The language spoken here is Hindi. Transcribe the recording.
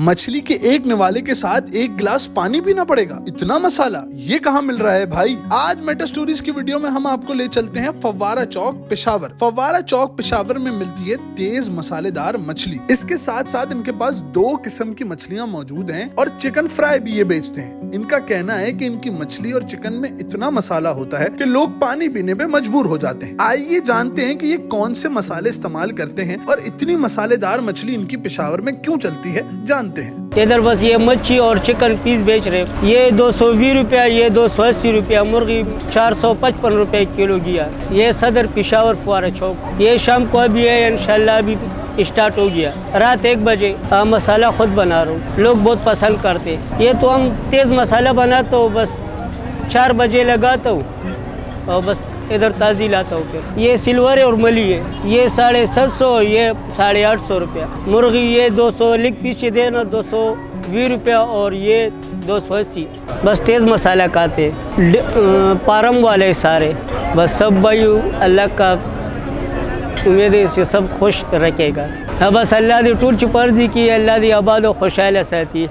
मछली के एक निवाले के साथ एक गिलास पानी पीना पड़ेगा, इतना मसाला ये कहाँ मिल रहा है भाई। आज मेटा स्टोरीज की वीडियो में हम आपको ले चलते हैं फव्वारा चौक पेशावर। फव्वारा चौक पेशावर में मिलती है तेज मसालेदार मछली। इसके साथ साथ इनके पास 2 किस्म की मछलियाँ मौजूद हैं और चिकन फ्राई भी ये बेचते हैं। इनका कहना है कि इनकी मछली और चिकन में इतना मसाला होता है कि लोग पानी पीने पे मजबूर हो जाते हैं। आइए जानते हैं कि ये कौन से मसाले इस्तेमाल करते हैं और इतनी मसालेदार मछली इनकी पेशावर में क्यों चलती है, जानते हैं। इधर बस ये मच्छी और चिकन पीस बेच रहे, ये 220 रुपया, ये 280 रुपया, मुर्गी 455 रुपए किलो गया। ये सदर पेशावर फव्वारा चौक, ये शाम को अभी है, इंशाल्लाह अभी स्टार्ट हो गया। रात 1 बजे मसाला खुद बना रहा हूँ, लोग बहुत पसंद करते। ये तो हम तेज़ मसाला बनाता हूँ, बस 4 बजे लगाता हूँ और बस इधर ताज़ी लाता हूँ। फिर ये सिल्वर है और मली है, ये 750, ये 850 रुपया। मुर्गी ये 200 लिग पीस देना 220 रुपया और ये 280। बस तेज़ मसाला खाते पारम वाले सारे। बस सब भाई अल्लाह का उम्मीद है इससे सब खुश रखेगा। बस अल्लाह दी टूट पर्जी की, अल्लाह दी आबाद खुशहाल साथी।